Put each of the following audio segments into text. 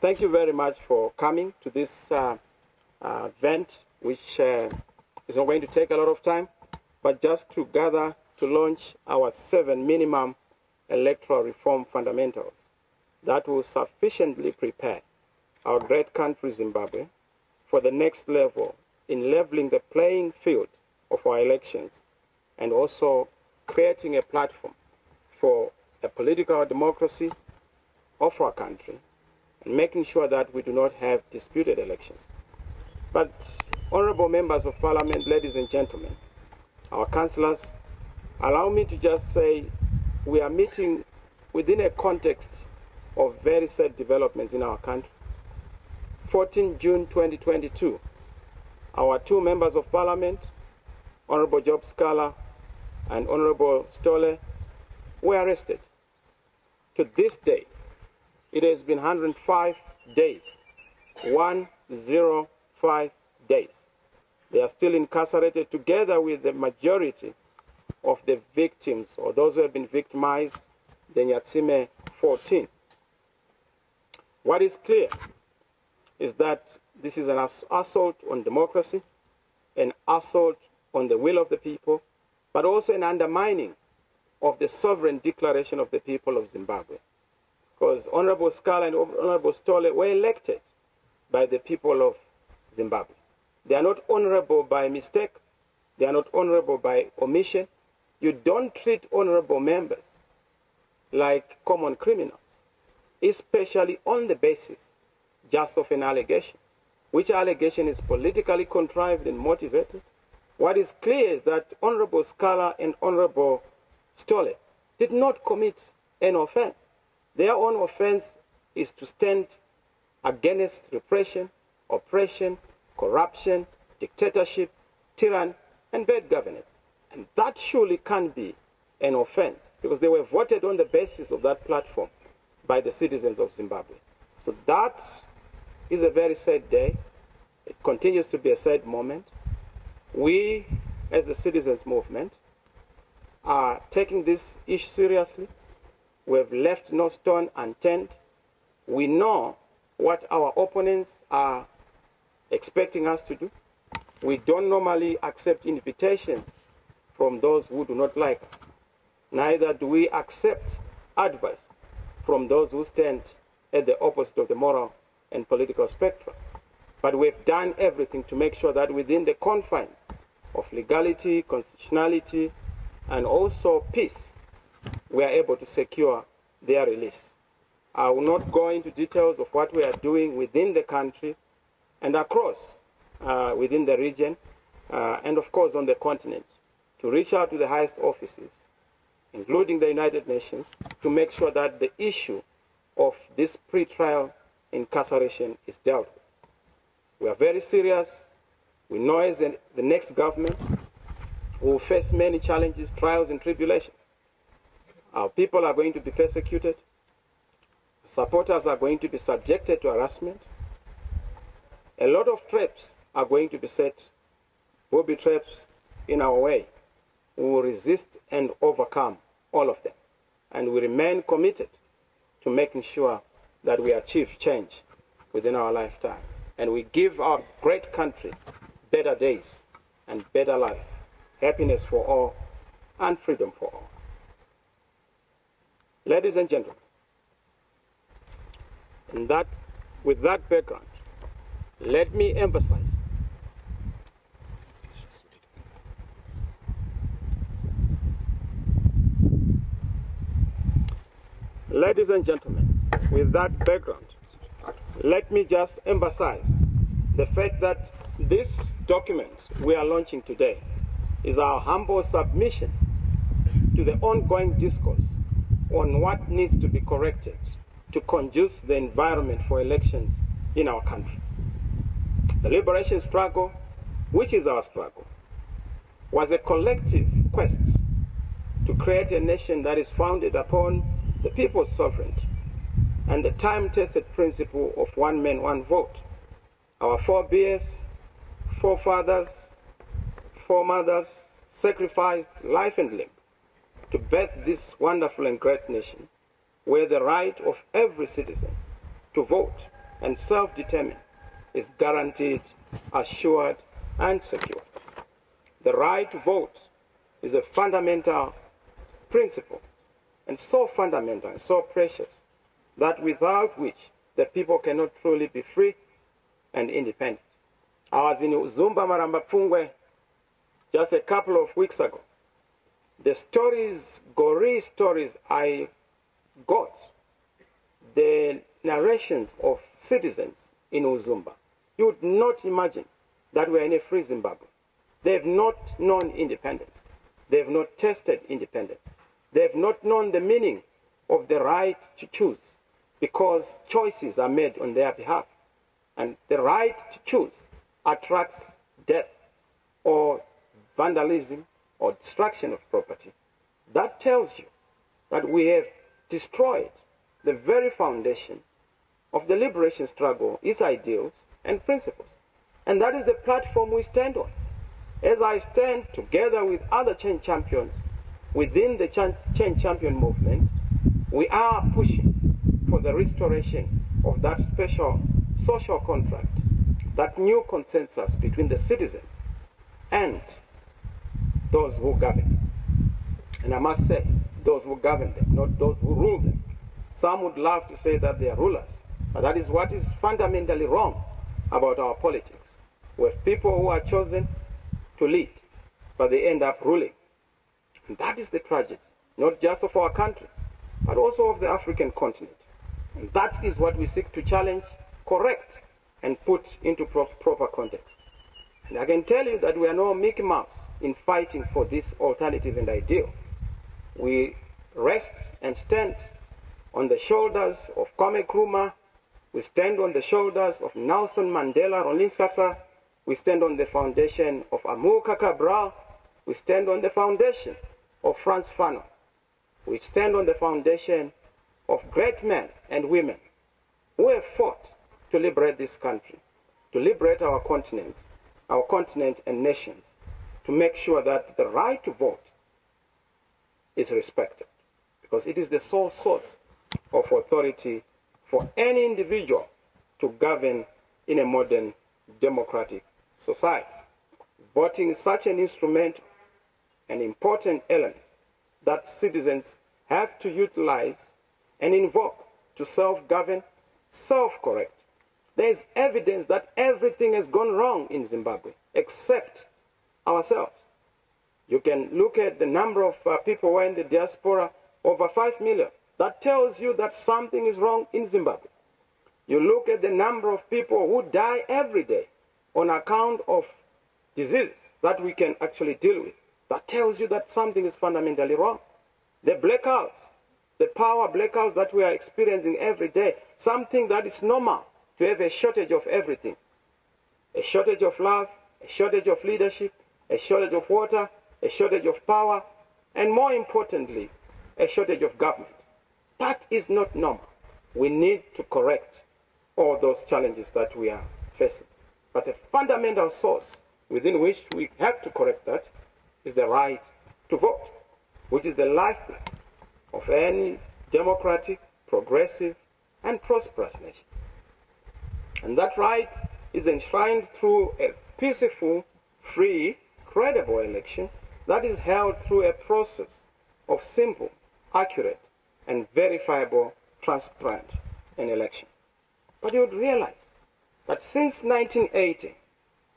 Thank you very much for coming to this event, which is not going to take a lot of time, but just to gather to launch our 7 minimum electoral reform fundamentals that will sufficiently prepare our great country, Zimbabwe, for the next level in leveling the playing field of our elections and also creating a platform for a political democracy of our country and making sure that we do not have disputed elections. But, honorable members of parliament, ladies and gentlemen, our councillors, allow me to just say we are meeting within a context of very sad developments in our country. 14 June 2022, our 2 members of parliament, Honorable Job Scala and Honorable Stole, were arrested. To this day, it has been 105 days, 105 days. They are still incarcerated together with the majority of the victims or those who have been victimized, the Nyatsime 14. What is clear is that this is an assault on democracy, an assault on the will of the people, but also an undermining of the sovereign declaration of the people of Zimbabwe. Because Honorable Scala and Honorable Stole were elected by the people of Zimbabwe. They are not honorable by mistake. They are not honorable by omission. You don't treat honorable members like common criminals, especially on the basis just of an allegation, which allegation is politically contrived and motivated. What is clear is that Honorable Scala and Honorable Stole did not commit an offense. Their own offense is to stand against repression, oppression, corruption, dictatorship, tyranny, and bad governance. And that surely can't be an offense because they were voted on the basis of that platform by the citizens of Zimbabwe. So that is a very sad day. It continues to be a sad moment. We, as the citizens movement, are taking this issue seriously. We have left no stone unturned. We know what our opponents are expecting us to do. We don't normally accept invitations from those who do not like us. Neither do we accept advice from those who stand at the opposite of the moral and political spectrum. But we've done everything to make sure that within the confines of legality, constitutionality, and also peace, we are able to secure their release. I will not go into details of what we are doing within the country and across within the region and of course on the continent to reach out to the highest offices, including the United Nations, to make sure that the issue of this pre-trial incarceration is dealt with. We are very serious. We know as the next government we will face many challenges, trials, and tribulations. Our people are going to be persecuted. Supporters are going to be subjected to harassment. A lot of traps are going to be set, booby traps in our way. We will resist and overcome all of them. And we remain committed to making sure that we achieve change within our lifetime. And we give our great country better days and better life, happiness for all, and freedom for all. Ladies and gentlemen, with that background, let me emphasize Ladies and gentlemen, with that background, let me just emphasize the fact that this document we are launching today is our humble submission to the ongoing discourse on what needs to be corrected to conduce the environment for elections in our country. The liberation struggle, which is our struggle, was a collective quest to create a nation that is founded upon the people's sovereignty and the time-tested principle of one man, one vote. Our forebears, forefathers, foremothers sacrificed life and limb to birth this wonderful and great nation, where the right of every citizen to vote and self-determined is guaranteed, assured, and secure. The right to vote is a fundamental principle, and so fundamental and so precious that without which the people cannot truly be free and independent. I was in Uzumba Maramba Pfungwe just a couple of weeks ago. The stories, gory stories I got, the narrations of citizens in Uzumba, you would not imagine that we are in a free Zimbabwe. They have not known independence. They have not tested independence. They have not known the meaning of the right to choose, because choices are made on their behalf. And the right to choose attracts death or vandalism or destruction of property. That tells you that we have destroyed the very foundation of the liberation struggle, its ideals and principles. And that is the platform we stand on. As I stand together with other change champions within the change champion movement, we are pushing for the restoration of that special social contract, that new consensus between the citizens and those who govern. And I must say, those who govern them, not those who rule them. Some would love to say that they are rulers, but that is what is fundamentally wrong about our politics. We have people who are chosen to lead, but they end up ruling. And that is the tragedy, not just of our country, but also of the African continent. And that is what we seek to challenge, correct, and put into proper context. And I can tell you that we are no Mickey Mouse in fighting for this alternative and ideal. We rest and stand on the shoulders of Kwame Nkrumah. We stand on the shoulders of Nelson Mandela, Rolihlahla. We stand on the foundation of Amilcar Cabral. We stand on the foundation of Frantz Fanon. We stand on the foundation of great men and women who have fought to liberate this country, to liberate our continent and nations, to make sure that the right to vote is respected, because it is the sole source of authority for any individual to govern in a modern democratic society. Voting is such an instrument, an important element that citizens have to utilize and invoke to self-govern, self-correct. There is evidence that everything has gone wrong in Zimbabwe except ourselves. You can look at the number of people who are in the diaspora, over 5 million. That tells you that something is wrong in Zimbabwe. You look at the number of people who die every day on account of diseases that we can actually deal with. That tells you that something is fundamentally wrong. The blackouts, the power blackouts that we are experiencing every day, something that is normal to have a shortage of everything. A shortage of love, a shortage of leadership, a shortage of water, a shortage of power, and more importantly, a shortage of government. That is not normal. We need to correct all those challenges that we are facing. But the fundamental source within which we have to correct that is the right to vote, which is the lifeblood of any democratic, progressive, and prosperous nation. And that right is enshrined through a peaceful, free, credible election that is held through a process of simple, accurate, and verifiable, transparent election. But you would realize that since 1980,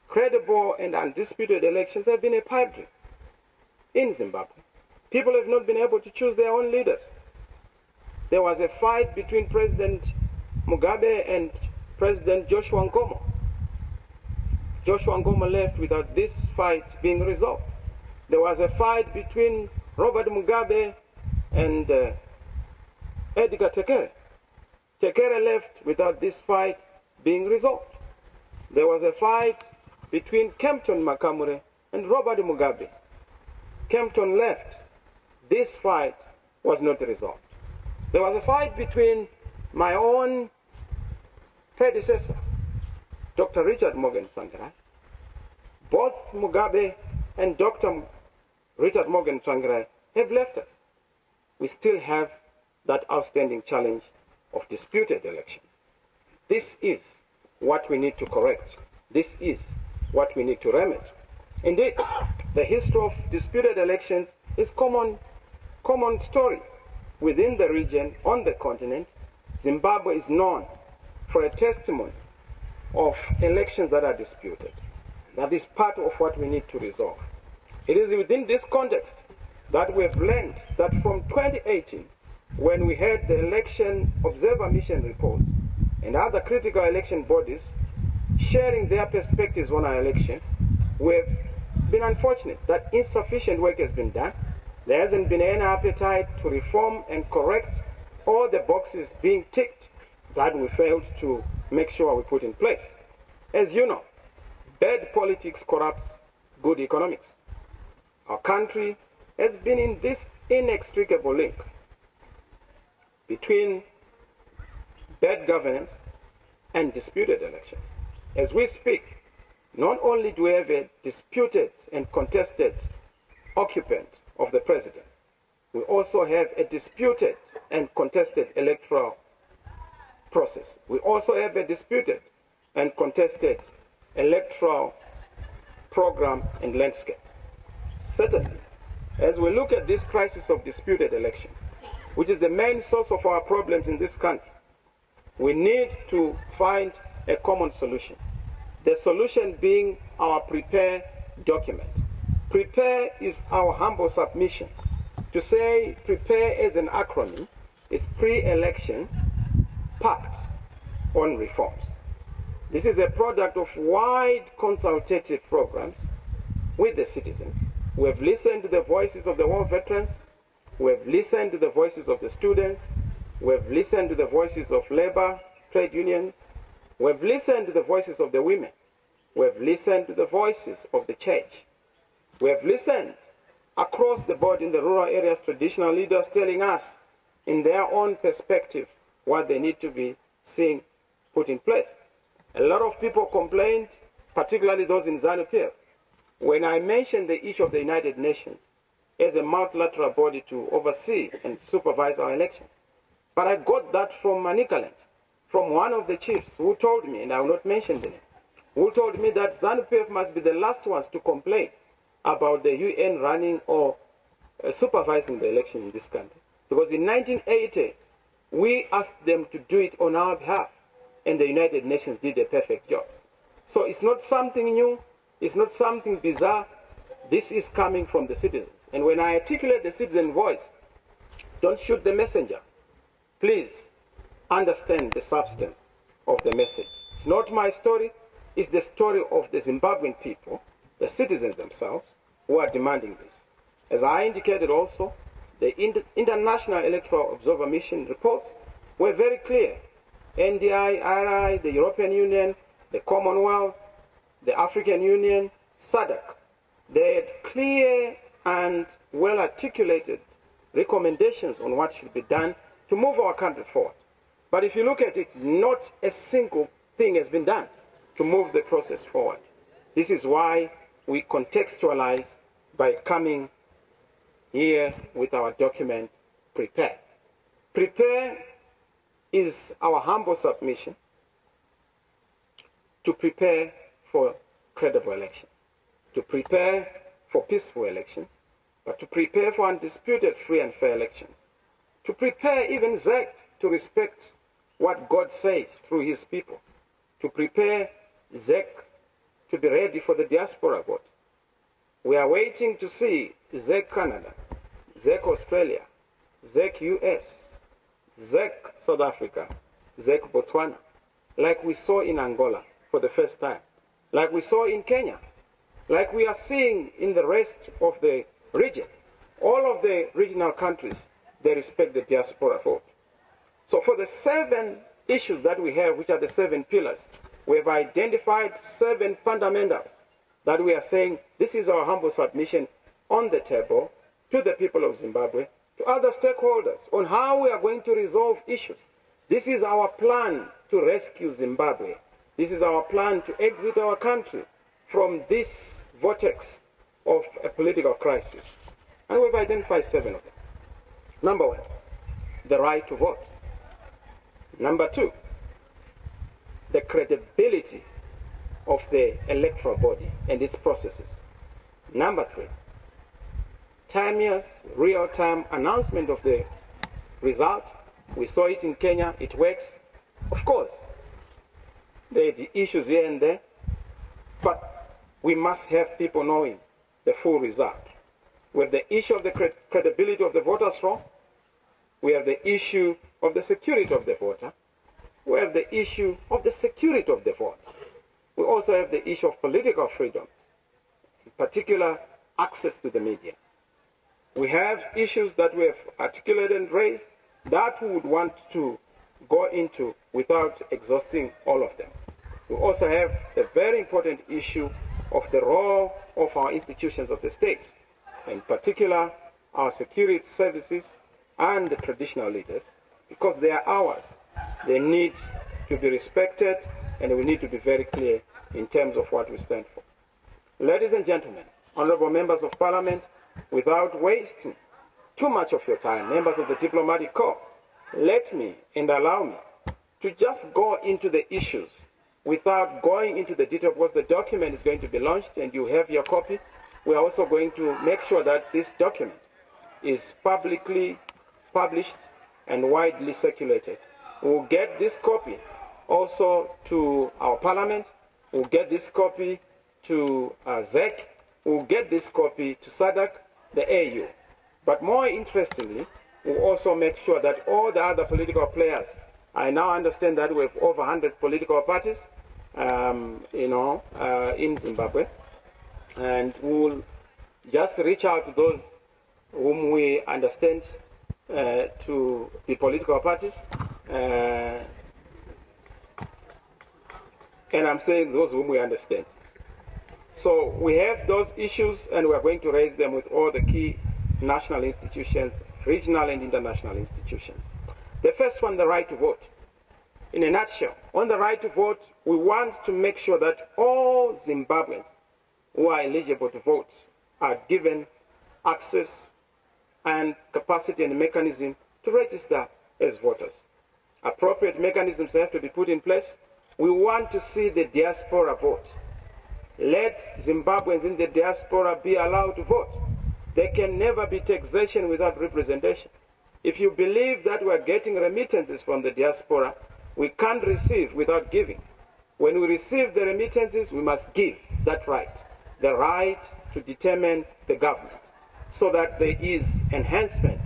credible and undisputed elections have been a pipe dream in Zimbabwe. People have not been able to choose their own leaders. There was a fight between President Mugabe and President Joshua Nkomo. Joshua Nkomo left without this fight being resolved. There was a fight between Robert Mugabe and Edgar Tekere. Tekere left without this fight being resolved. There was a fight between Kempton Makamure and Robert Mugabe. Kempton left. This fight was not resolved. There was a fight between my own predecessor, Dr. Richard Morgan Tsvangirai. Both Mugabe and Dr. Richard Morgan Tsvangirai have left us. We still have that outstanding challenge of disputed elections. this is what we need to correct. This is what we need to remedy. Indeed, the history of disputed elections is common story within the region, on the continent. Zimbabwe is known for a testimony of elections that are disputed. That is part of what we need to resolve. It is within this context that we have learned that from 2018, when we had the election observer mission reports and other critical election bodies sharing their perspectives on our election, we have been unfortunate that insufficient work has been done. There hasn't been any appetite to reform and correct all the boxes being ticked that we failed to make sure we put in place. As you know, bad politics corrupts good economics. Our country has been in this inextricable link between bad governance and disputed elections. As we speak, not only do we have a disputed and contested occupant of the presidency, we also have a disputed and contested electoral process. We also have a disputed and contested electoral program and landscape. Certainly, as we look at this crisis of disputed elections, which is the main source of our problems in this country, we need to find a common solution. The solution being our PREPARE document. PREPARE is our humble submission. To say PREPARE as an acronym is Pre-election Pact on Reforms. This is a product of wide consultative programs with the citizens. We have listened to the voices of the war veterans. We have listened to the voices of the students. We have listened to the voices of labor, trade unions. We have listened to the voices of the women. We have listened to the voices of the church. We have listened across the board in the rural areas, traditional leaders telling us in their own perspective what they need to be seeing put in place. A lot of people complained, particularly those in ZANU-PF, when I mentioned the issue of the United Nations as a multilateral body to oversee and supervise our elections. But I got that from Manicaland, from one of the chiefs who told me, and I will not mention the name, who told me that ZANU-PF must be the last ones to complain about the UN running or supervising the election in this country. Because in 1980, we asked them to do it on our behalf, and the United Nations did a perfect job. So it's not something new, it's not something bizarre. This is coming from the citizens. And when I articulate the citizen voice, don't shoot the messenger. Please understand the substance of the message. It's not my story, it's the story of the Zimbabwean people, the citizens themselves, who are demanding this. As I indicated also, the International Electoral Observer Mission reports were very clear. NDI, IRI, the European Union, the Commonwealth, the African Union, SADC, they had clear and well-articulated recommendations on what should be done to move our country forward. But if you look at it, not a single thing has been done to move the process forward. This is why we contextualize by coming here with our document, PREPARE. PREPARE is our humble submission to prepare for credible elections, to prepare for peaceful elections, but to prepare for undisputed, free and fair elections, to prepare even ZEC to respect what God says through his people, to prepare ZEC to be ready for the diaspora vote. We are waiting to see ZEC Canada, ZEC Australia, ZEC US, ZEC South Africa, ZEC Botswana, like we saw in Angola for the first time, like we saw in Kenya, like we are seeing in the rest of the region. All of the regional countries, they respect the diaspora vote. So for the 7 issues that we have, which are the 7 pillars, we have identified 7 fundamentals that we are saying this is our humble submission on the table to the people of Zimbabwe, to other stakeholders, on how we are going to resolve issues. This is our plan to rescue Zimbabwe. This is our plan to exit our country from this vortex of a political crisis. And we've identified 7 of them. Number 1, the right to vote. Number 2, the credibility of the electoral body and its processes. Number 3, timeous, real-time announcement of the result. We saw it in Kenya, it works. Of course, there are the issues here and there, but we must have people knowing the full result. We have the issue of the credibility of the voters' roll. We have the issue of the security of the voter. We have the issue of the security of the vote. We also have the issue of political freedoms, in particular access to the media. We have issues that we have articulated and raised that we would want to go into without exhausting all of them. We also have the very important issue of the role of our institutions of the state, in particular our security services and the traditional leaders, because they are ours. They need to be respected, and we need to be very clear in terms of what we stand for. Ladies and gentlemen, honorable members of parliament, without wasting too much of your time, members of the diplomatic corps, let me and allow me to just go into the issues without going into the detail, because the document is going to be launched and you have your copy. We are also going to make sure that this document is publicly published and widely circulated. We'll get this copy also to our parliament. We'll get this copy to ZEC. We'll get this copy to SADC, the AU. But more interestingly, we'll also make sure that all the other political players, I now understand that we have over 100 political parties, in Zimbabwe, and we'll just reach out to those whom we understand to be political parties, and I'm saying those whom we understand. So we have those issues, and we're going to raise them with all the key national institutions, regional and international institutions. The first one, the right to vote. In a nutshell, on the right to vote, we want to make sure that all Zimbabweans who are eligible to vote are given access and capacity and mechanism to register as voters. Appropriate mechanisms have to be put in place. We want to see the diaspora vote. Let Zimbabweans in the diaspora be allowed to vote. There can never be taxation without representation. If you believe that we are getting remittances from the diaspora, we can't receive without giving. When we receive the remittances, we must give that right, the right to determine the government, so that there is enhancement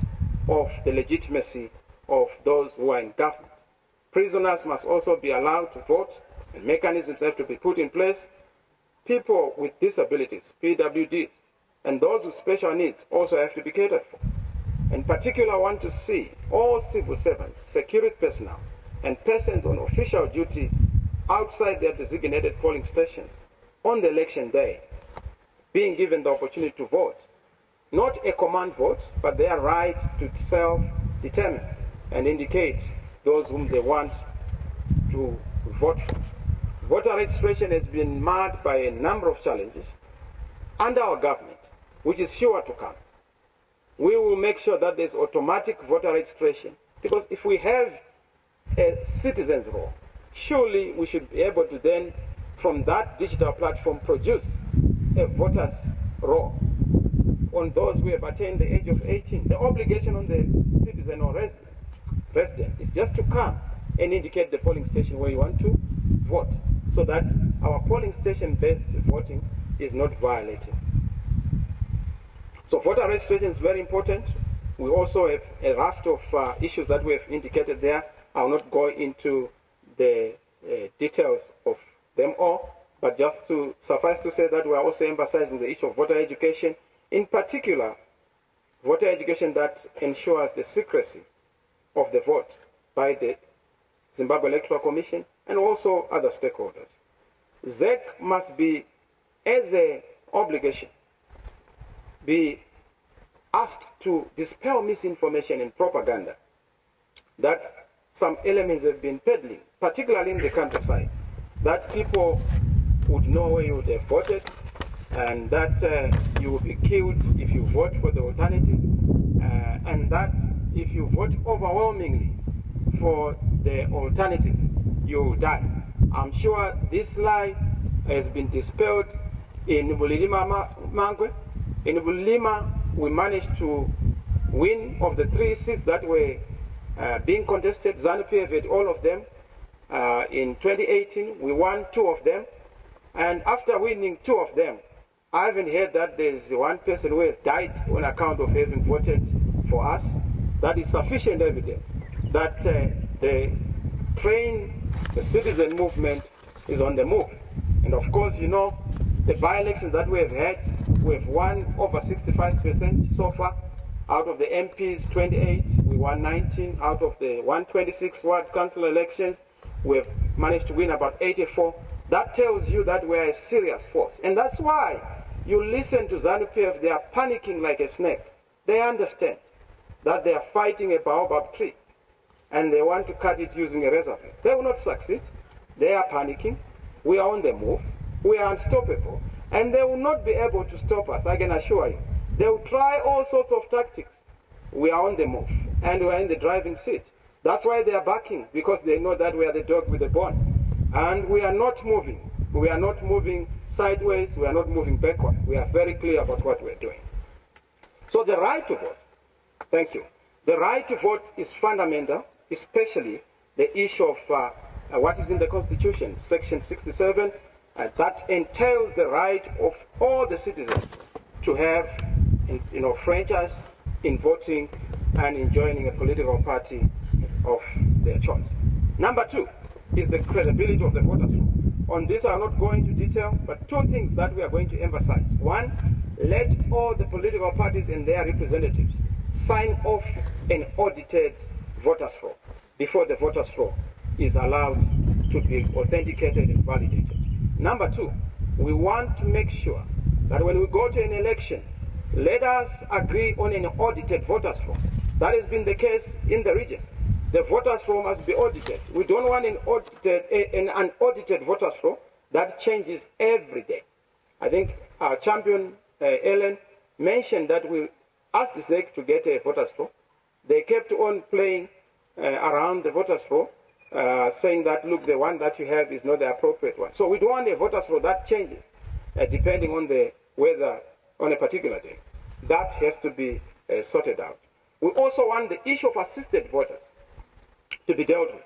of the legitimacy of those who are in government. Prisoners must also be allowed to vote, and mechanisms have to be put in place. People with disabilities, PWDs, and those with special needs also have to be catered for. In particular, I want to see all civil servants, security personnel, and persons on official duty outside their designated polling stations on the election day being given the opportunity to vote. Not a command vote, but their right to self-determine and indicate those whom they want to vote for. Voter registration has been marred by a number of challenges under our government, which is sure to come. We will make sure that there's automatic voter registration, because if we have a citizen's roll, surely we should be able to then, from that digital platform, produce a voter's roll on those who have attained the age of 18. The obligation on the citizen or resident is just to come and indicate the polling station where you want to vote, so that our polling station-based voting is not violated. So voter registration is very important. We also have a raft of issues that we have indicated there. I will not go into the details of them all, but just to suffice to say that we are also emphasizing the issue of voter education, in particular, voter education that ensures the secrecy of the vote by the Zimbabwe Electoral Commission and also other stakeholders. ZEC must be, as an obligation, be asked to dispel misinformation and propaganda that some elements have been peddling, particularly in the countryside, that people would know where you would have voted, and that you will be killed if you vote for the alternative, and that if you vote overwhelmingly for the alternative, you will die. I'm sure this lie has been dispelled in Bulilima Mangwe. In Bulilima, we managed to win of the 3 seats that were being contested. ZANU-PF had all of them. In 2018, we won 2 of them. And after winning 2 of them, I haven't heard that there's one person who has died on account of having voted for us. That is sufficient evidence that the citizen movement is on the move. And of course, you know, the by-elections that we have had, we've won over 65% so far. Out of the MPs, 28, we won 19. Out of the 126 ward council elections, we've managed to win about 84. That tells you that we're a serious force. And that's why you listen to ZANU-PF, they are panicking like a snake. They understand that they are fighting a baobab tree and they want to cut it using a razor blade. They will not succeed. They are panicking. We are on the move. We are unstoppable. And they will not be able to stop us, I can assure you. They will try all sorts of tactics. We are on the move and we are in the driving seat. That's why they are backing, because they know that we are the dog with the bone. And we are not moving. We are not moving sideways. We are not moving backwards. We are very clear about what we are doing. So the right to vote, thank you. The right to vote is fundamental, especially the issue of what is in the Constitution, Section 67, that entails the right of all the citizens to have, franchise in voting and in joining a political party of their choice. Number 2 is the credibility of the voters' roll. On this, I'm not going into detail, but 2 things that we are going to emphasize. 1, let all the political parties and their representatives sign off an audited voters' roll before the voters' roll is allowed to be authenticated and validated. Number 2, we want to make sure that when we go to an election, let us agree on an audited voters' roll. That has been the case in the region. The voters' roll must be audited. We don't want an unaudited voters' roll that changes every day. I think our champion, Ellen, mentioned that we asked the SEC to get a voters' roll. They kept on playing around the voters' roll, saying that, look, the one that you have is not the appropriate one. So we don't want a voters' roll that changes depending on the weather on a particular day. That has to be sorted out. We also want the issue of assisted voters to be dealt with,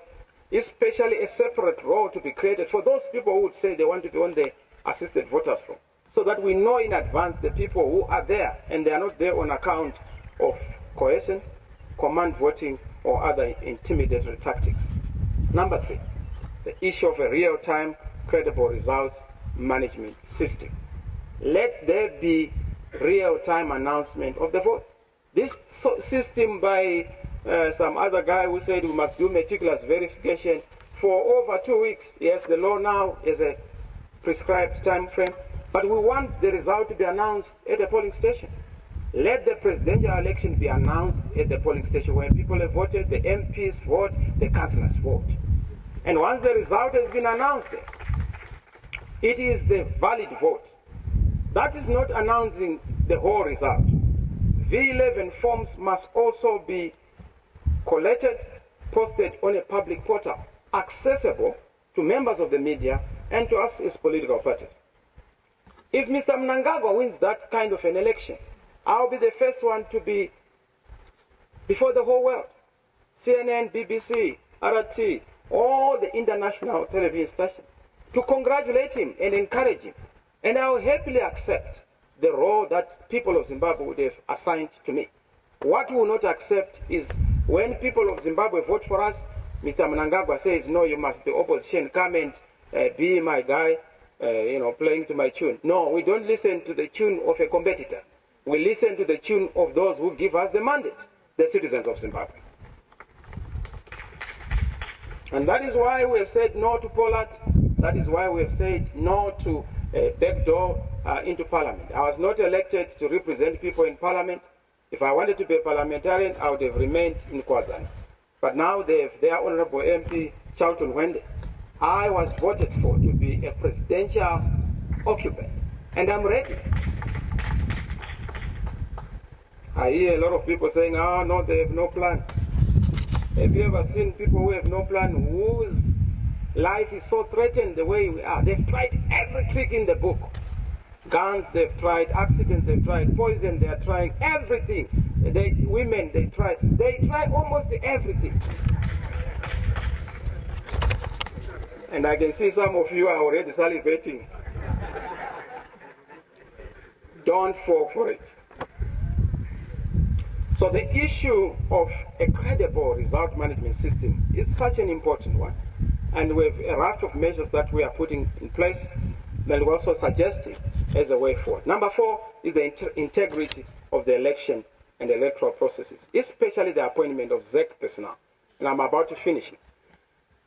especially a separate role to be created for those people who would say they want to be on the assisted voters roll, so that we know in advance the people who are there and they are not there on account of coercion, command voting, or other intimidatory tactics. Number 3, the issue of a real-time credible results management system. Let there be real-time announcement of the votes. This system by some other guy who said we must do meticulous verification for over 2 weeks. Yes, the law now is a prescribed time frame, but we want the result to be announced at the polling station. Let the presidential election be announced at the polling station where people have voted, the MPs vote, the councillors vote. And once the result has been announced, it is the valid vote. That is not announcing the whole result. V11 forms must also be collected, posted on a public portal, accessible to members of the media and to us as political parties. If Mr. Mnangagwa wins that kind of an election, I'll be the first one to be before the whole world. CNN, BBC, RT, all the international television stations, to congratulate him and encourage him. And I'll happily accept the role that people of Zimbabwe would have assigned to me. What we will not accept is when people of Zimbabwe vote for us, Mr. Mnangagwa says, no, you must be opposition, come and be my guy, playing to my tune. No, we don't listen to the tune of a competitor. We listen to the tune of those who give us the mandate, the citizens of Zimbabwe. And that is why we have said no to Pollard. That is why we have said no to backdoor into parliament. I was not elected to represent people in parliament. If I wanted to be a parliamentarian, I would have remained in Kwazana. But now they have their honorable MP, Charlton Wende. I was voted for to be a presidential occupant, and I'm ready. I hear a lot of people saying, oh, no, they have no plan. Have you ever seen people who have no plan? Whose Life is so threatened the way we are. They've tried every trick in the book. Guns, they've tried. Accidents, they've tried. Poison, they're trying everything. Women, they try almost everything. And I can see some of you are already salivating. Don't fall for it. So the issue of a credible result management system is such an important one. And we have a raft of measures that we are putting in place that we're also suggesting as a way forward. Number 4 is the integrity of the election and the electoral processes, especially the appointment of ZEC personnel. And I'm about to finish.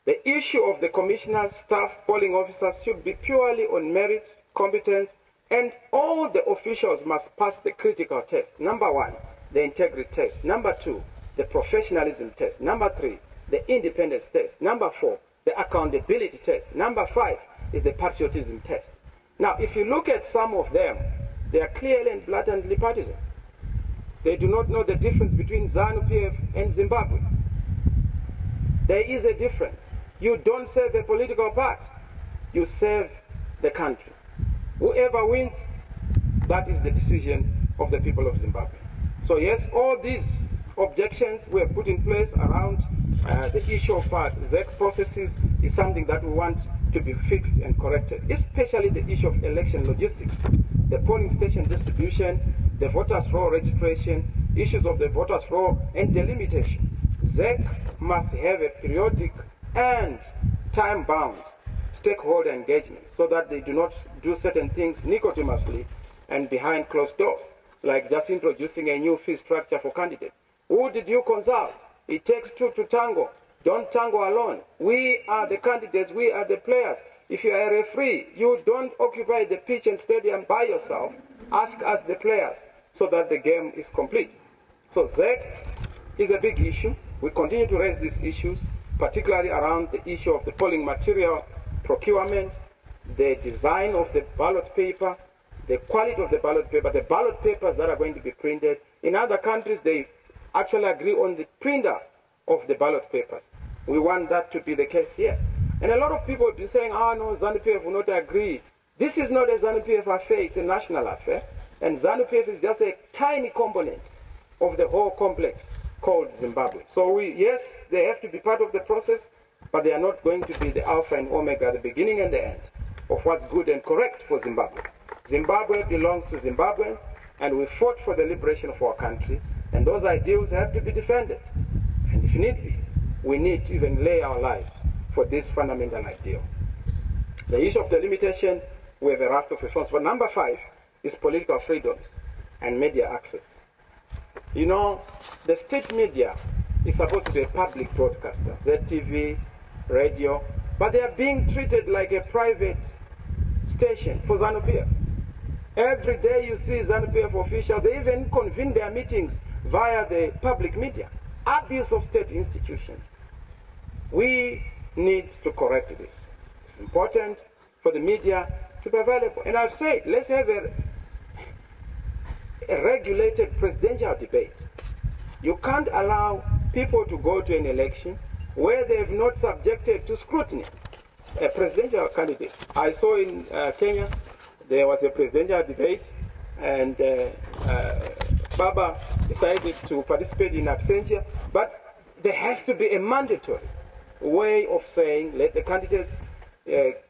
The issue of the commissioners, staff, polling officers should be purely on merit, competence, and all the officials must pass the critical test. Number 1, the integrity test. Number 2, the professionalism test. Number 3, the independence test. Number 4, the accountability test. Number 5 is the patriotism test. Now, if you look at some of them, they are clearly and blatantly partisan. They do not know the difference between ZANU-PF and Zimbabwe. There is a difference. You don't serve a political party. You serve the country. Whoever wins, that is the decision of the people of Zimbabwe. So yes, all these objections we have put in place around the issue of ZEC processes is something that we want to be fixed and corrected, especially the issue of election logistics, the polling station distribution, the voters' roll registration, issues of the voters' roll, and delimitation. ZEC must have a periodic and time-bound stakeholder engagement so that they do not do certain things nicotimously and behind closed doors, like just introducing a new fee structure for candidates. Who did you consult? It takes two to tango. Don't tango alone. We are the candidates. We are the players. If you are a referee, you don't occupy the pitch and stadium by yourself. Ask us, the players, so that the game is complete. So ZEC is a big issue. We continue to raise these issues, particularly around the issue of the polling material procurement, the design of the ballot paper, the quality of the ballot paper, the ballot papers that are going to be printed. In other countries, they actually agree on the printer of the ballot papers. We want that to be the case here. And a lot of people will be saying, oh no, ZANU-PF will not agree. This is not a ZANU-PF affair, it's a national affair. And ZANU-PF is just a tiny component of the whole complex called Zimbabwe. So yes, they have to be part of the process, but they are not going to be the alpha and omega, the beginning and the end of what's good and correct for Zimbabwe. Zimbabwe belongs to Zimbabweans, and we fought for the liberation of our country, and those ideals have to be defended. And if need be, we need to even lay our lives for this fundamental ideal. The issue of delimitation, we have a raft of reforms. But number 5 is political freedoms and media access. You know, the state media is supposed to be a public broadcaster, ZTV, radio, but they are being treated like a private station for ZANU-PF. Every day you see ZANU-PF officials, they even convene their meetings via the public media. Abuse of state institutions. We need to correct this. It's important for the media to be available. And I've said, let's have a regulated presidential debate. You can't allow people to go to an election where they have not subjected to scrutiny. A presidential candidate. I saw in Kenya, there was a presidential debate, and Baba decided to participate in absentia, but there has to be a mandatory way of saying, let the candidates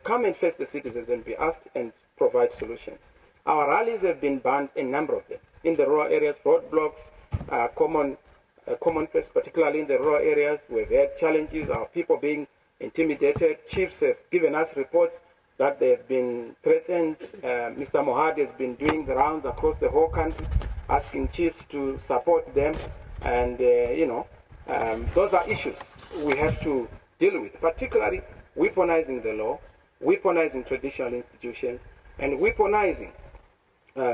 come and face the citizens and be asked and provide solutions. Our rallies have been banned, a number of them. In the rural areas, roadblocks are commonplace, particularly in the rural areas. We've had challenges, our people being intimidated. Chiefs have given us reports that they've been threatened. Mr. Mohad has been doing the rounds across the whole country, asking chiefs to support them. And, those are issues we have to deal with, particularly weaponizing the law, weaponizing traditional institutions, and weaponizing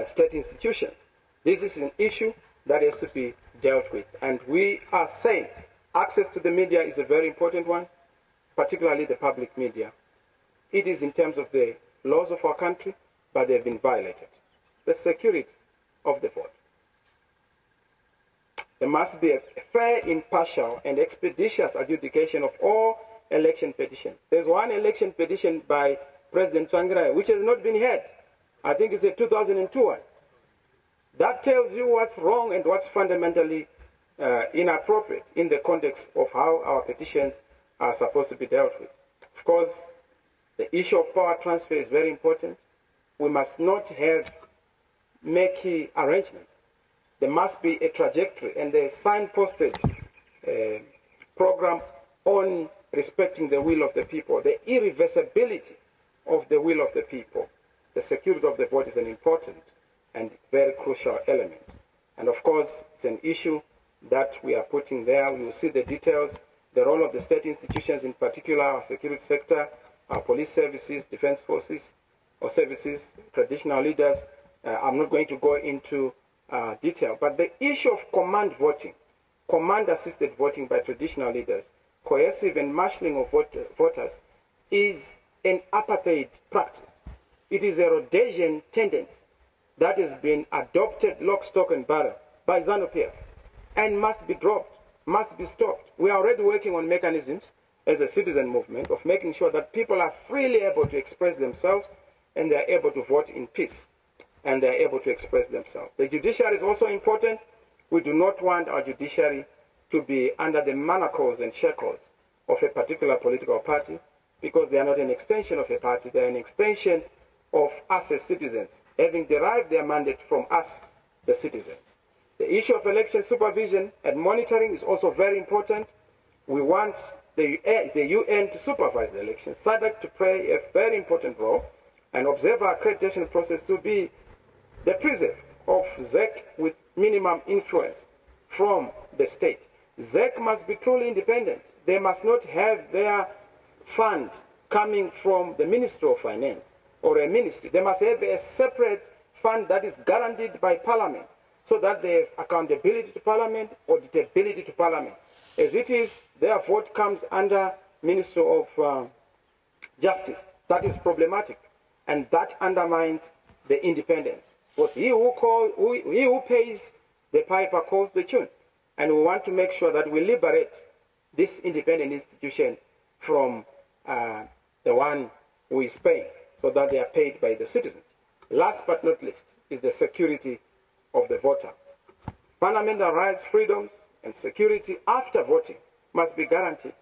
state institutions. This is an issue that has to be dealt with. And we are saying access to the media is a very important one, particularly the public media. It is in terms of the laws of our country, but they've been violated. The security of the vote. There must be a fair, impartial, and expeditious adjudication of all election petitions. There's one election petition by President Tsvangirai which has not been heard. I think it's a 2002 one. That tells you what's wrong and what's fundamentally inappropriate in the context of how our petitions are supposed to be dealt with. Of course, the issue of power transfer is very important. We must not have murky arrangements. There must be a trajectory and a signposted program on respecting the will of the people, the irreversibility of the will of the people. The security of the vote is an important and very crucial element. And of course, it's an issue that we are putting there. We will see the details, the role of the state institutions, in particular our security sector, our police services, defense forces or services, traditional leaders. I'm not going to go into detail, but the issue of command voting, command-assisted voting by traditional leaders, coercive and marshalling of voters is an apartheid practice. It is a Rhodesian tendency that has been adopted lock, stock, and barrel by ZANU-PF and must be dropped, must be stopped. We are already working on mechanisms as a citizen movement of making sure that people are freely able to express themselves and they are able to vote in peace and they are able to express themselves. The judiciary is also important. We do not want our judiciary to be under the manacles and shackles of a particular political party because they are not an extension of a party, they are an extension of us as citizens, having derived their mandate from us, the citizens. The issue of election supervision and monitoring is also very important. We want the UN to supervise the elections, SADC to play a very important role, and observer accreditation process to be the preserve of ZEC with minimum influence from the state. ZEC must be truly independent. They must not have their fund coming from the Ministry of Finance or a ministry. They must have a separate fund that is guaranteed by Parliament so that they have accountability to Parliament, auditability to Parliament. As it is, their vote comes under Ministry of Justice. That is problematic, and that undermines the independence. Because he who pays the piper calls the tune. And we want to make sure that we liberate this independent institution from the one who is paying, so that they are paid by the citizens. Last but not least is the security of the voter. Fundamental rights, freedoms, and security after voting must be guaranteed.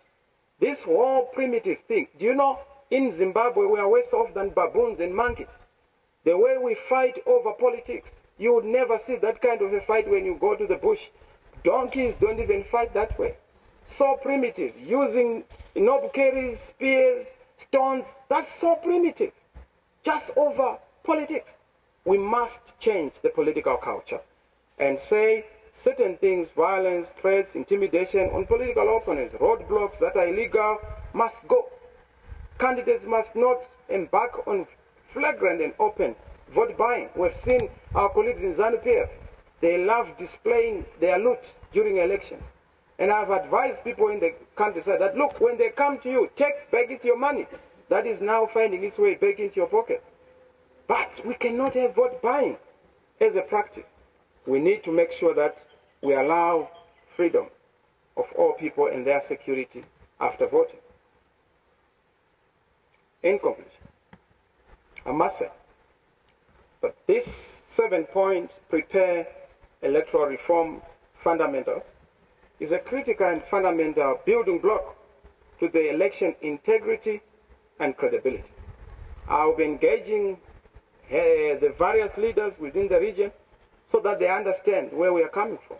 This whole primitive thing, do you know, in Zimbabwe we are worse off than baboons and monkeys. The way we fight over politics, you would never see that kind of a fight when you go to the bush. Donkeys don't even fight that way. So primitive, using nob carries, spears, stones, that's so primitive. Just over politics. We must change the political culture and say certain things, violence, threats, intimidation on political opponents, roadblocks that are illegal must go. Candidates must not embark on flagrant and open vote buying. We've seen our colleagues in ZANU-PF. They love displaying their loot during elections. And I've advised people in the countryside that, look, when they come to you, take back your money. That is now finding its way back into your pockets. But we cannot have vote buying as a practice. We need to make sure that we allow freedom of all people and their security after voting. In conclusion, I must say that this 7-point prepare electoral reform fundamentals is a critical and fundamental building block to the election integrity and credibility. I'll be engaging the various leaders within the region so that they understand where we are coming from.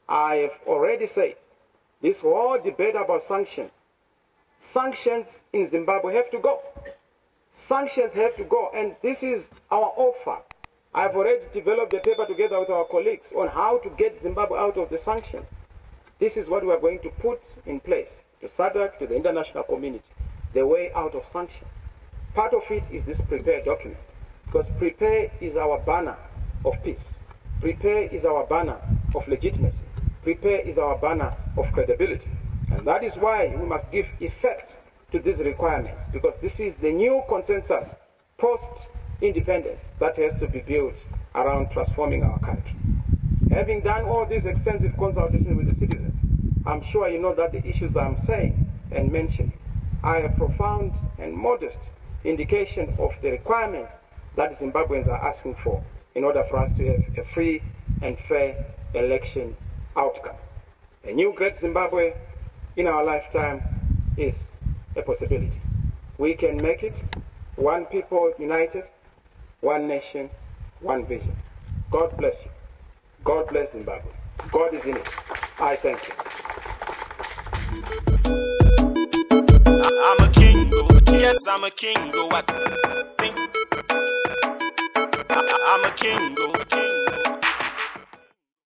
I have already said this whole debate about sanctions in Zimbabwe have to go. Sanctions have to go, and this is our offer. I've already developed a paper together with our colleagues on how to get Zimbabwe out of the sanctions. This is what we are going to put in place to SADC, to the international community, the way out of sanctions. Part of it is this prepare document, because prepare is our banner of peace. Prepare is our banner of legitimacy. Prepare is our banner of credibility. And that is why we must give effect to these requirements, because this is the new consensus post-independence that has to be built around transforming our country. Having done all this extensive consultation with the citizens, I'm sure you know that the issues I'm saying and mentioning are a profound and modest indication of the requirements that Zimbabweans are asking for in order for us to have a free and fair election outcome. A new great Zimbabwe in our lifetime is a possibility. We can make it. One people united, one nation, one vision. God bless you. God bless Zimbabwe. God is in it. I thank you. I'm a king, yes, I'm a king, I think I'm a king,